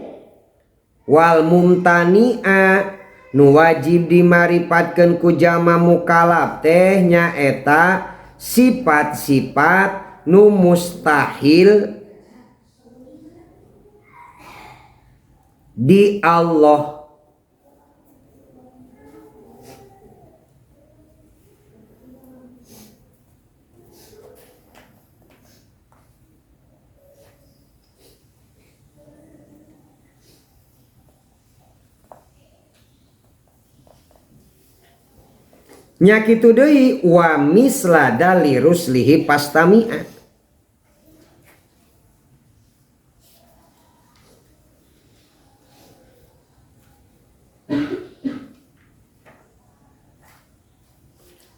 wal mumtani'a nu wajib dimarifatkeun ku jalma mukallaf teh nyaeta sifat-sifat nu mustahil di Allah. nya kitu deui wa misla dalirus lihi pastami'a.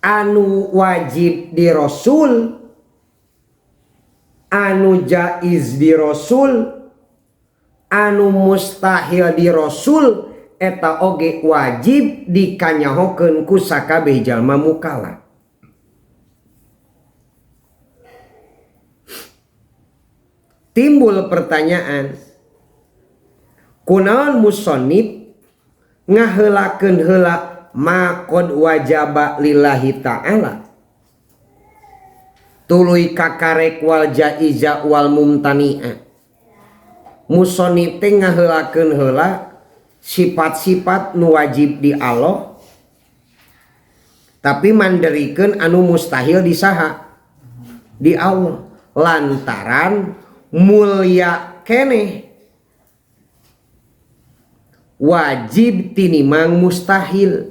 Anu wajib di Rasul, anu jaiz di Rasul, anu mustahil di Rasul, eta oge wajib dikanyahokeun ku sakabeh jalma mukallaf. Timbul pertanyaan, kunaon musannif ngaheulakeun heula ma qad wajaba lillahi ta'ala tuluy kakarek wal jaiza wal mumtani'a. Musannif teh ngaheulakeun heula sifat-sifat nu wajib di Allah tapi manderikeun anu mustahil di saha? Di Allah. Lantaran mulia keneh wajib tinimang mustahil.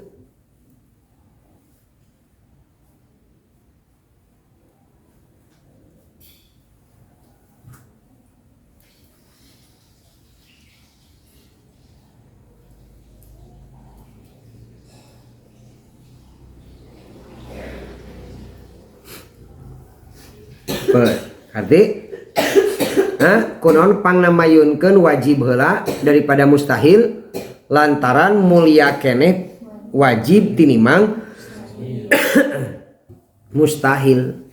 Arti kunaon pangnamayunkeun wajib heula daripada mustahil lantaran mulia keneh wajib tinimang mustahil.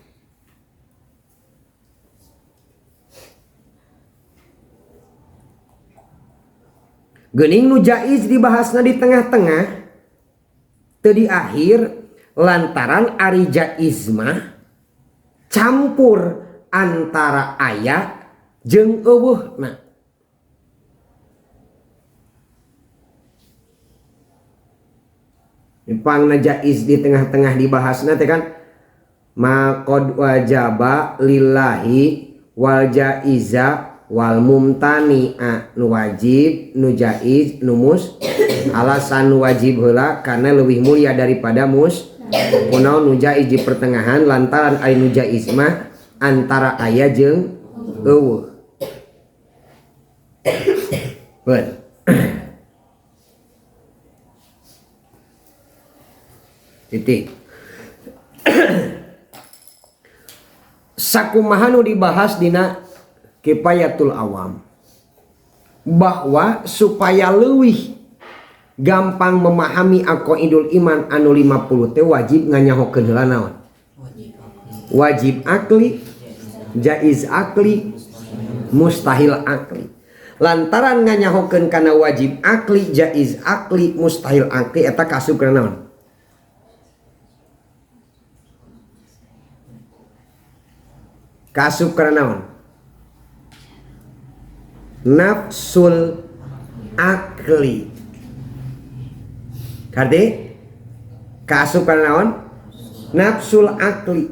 Geuning nu jaiz dibahasna di tengah-tengah teu di akhir lantaran ari jaiz mah campur antara aya jeung eueuhna. Pangna jaiz di tengah-tengah dibahasna teh kan ma qad wajaba lillahi wal jaiza wal mumtani'a, nu wajib nu jaiz nu mus. Alasan nu wajib heula karena leuwih mulia daripada mus. Kunaon nu jaiz di pertengahan lantaran ari nu jaiz mah antara aya jeung eueuh. Beul. Titik. Sakumaha nu dibahas dina Kifayatul Awam bahwa supaya leuwih gampang memahami aqaidul iman anu 50 teh wajib nganyahokeun heula naon? Wajib akli, jaiz akli, mustahil akli. Lantaran nganyahokeun kana wajib akli, jaiz akli, mustahil akli eta kasub kana naon? Kasub kana naon? Nafsul akli. Karti kaasup kana naon? Nafsul akli.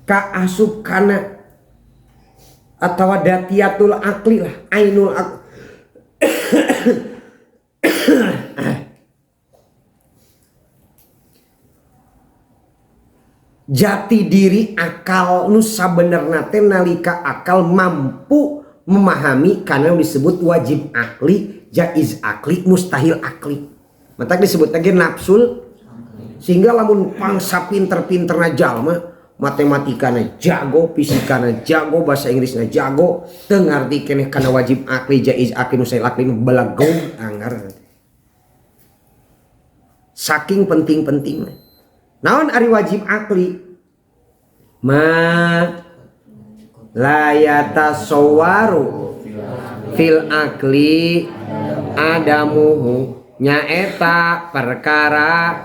Kaasup kana atawa datiatul akli lah, ainul akli. Jati diri akal nu sabenerna teh nalika akal mampu memahami karena disebut wajib akli, jaiz akli, mustahil akli. Mata disebut lagi nafsul. Sehingga lamun pangsa pinter-pinterna jalma, matematikana jago, fisikana jago, bahasa Inggrisna jago, teu ngarti keneh kana wajib akli, jaiz akli, mustahil akli belago anggar. Saking penting-pentingna. Naon ari wajib akli? Ma la yatasawwaru fil akli adamuhu, nyaeta perkara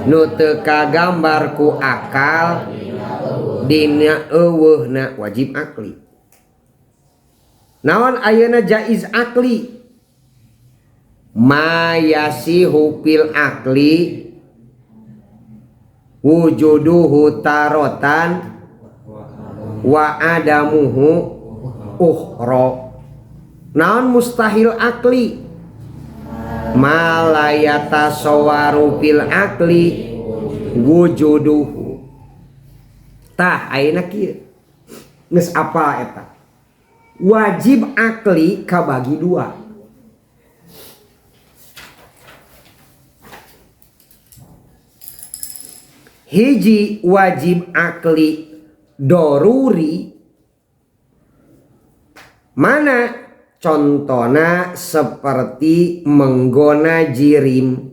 nu teu kagambar ku akal dina eueuhna wajib akli. Naon ayeuna jaiz akli? Ma yasihu fil akli wujuduhu tarotan wa adamuhu ukhra. Naon mustahil akli? malayata sawaru fil akli wujuduhu. Tah ayeuna kieu geus apa eta, wajib akli kabagi dua. Hiji wajib akli doruri, mana contohna seperti menggona jirim.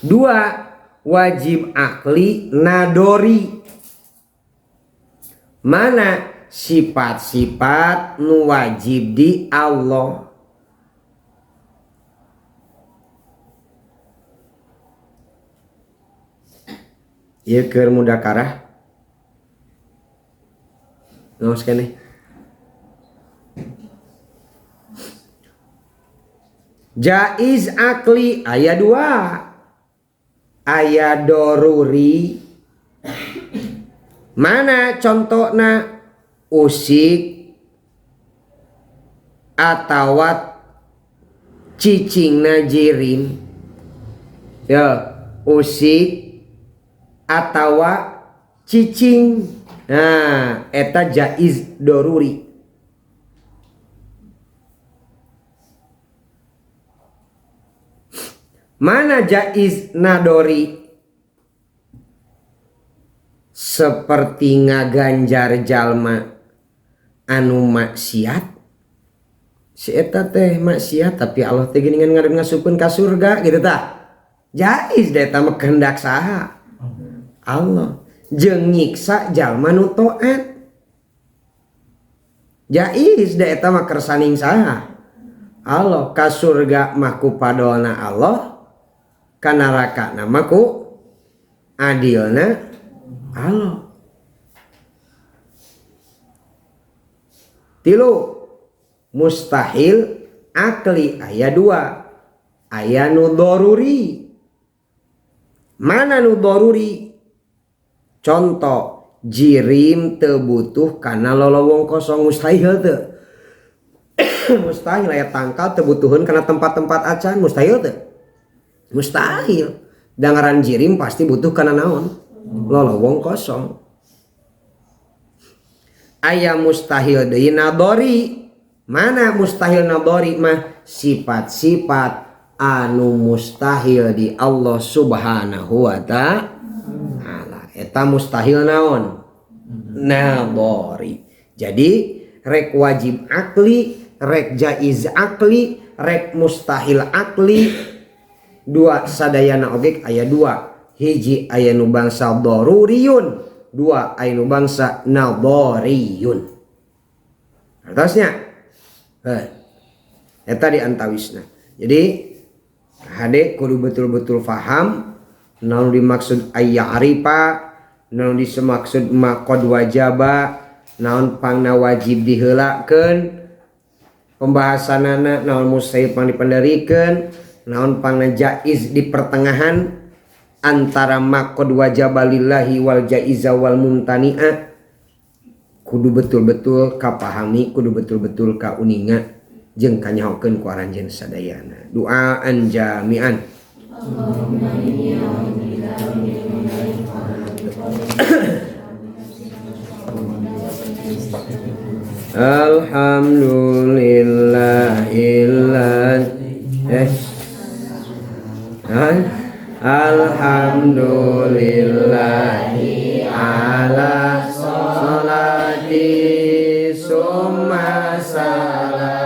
Dua wajib akli nadori, mana sifat-sifat nu wajib di Allah. Ieu keur mudakarah ngaos keneh. Jaiz akli aya dua, aya doruri, mana contohna usik atawat cicingna jirim. Ya, usik atawa cicing, nah eta jaiz doruri. Mana jaiz nadori, seperti ngaganjar jalma anu maksiat, si eta teh maksiat tapi Allah teh geuningan ngasupkeun ka surga gitu tah. Jaiz da eta mah kehendak saha? Allah. Jeung nyiksa jalma nu taat. Jaiz da eta mah kersaning saha? Allah. Ka surga mah ku padolna Allah, ka neraka na mah ku adilna Allah. Tilu mustahil akli aya dua, aya nu doruri. Mana nu doruri? Contoh jirim teu butuh kana lolowong kosong, mustahil teu? Mustahil aya tangkal teu butuheun kana tempat-tempat acan, mustahil teu? Mustahil. Dangaran jirim pasti butuh kana naon? Lolowong kosong. Aya mustahil deui nadori. Mana mustahil nadori mah sifat-sifat anu mustahil di Allah Subhanahu wa ta'ala. Eta mustahil naon? Nadori. Jadi rek wajib akli, rek jaiz akli, rek mustahil akli, dua sadayana objek aya dua. Hiji aya nu bangsa doruriyun, dua aya nu bangsa nadoriyun. Atasnya eta di antawisna. Jadi hade kudu betul-betul faham naon dimaksud ayya'rifa, naon dimaksud maqad wajaba, naon pangna wajib diheulakeun, pembahasanana naon mustahil pang dipandarikeun, naon pangna jaiz di pertengahan antara maqad wajaba lillahi wal jaiza wal mumtani'a. Kudu betul-betul kapahami, kudu betul-betul kauninga jeung kanyahokeun ku aranjeun sadayana. Duaan jami'an. Alhamdulillahi ala salati summa salam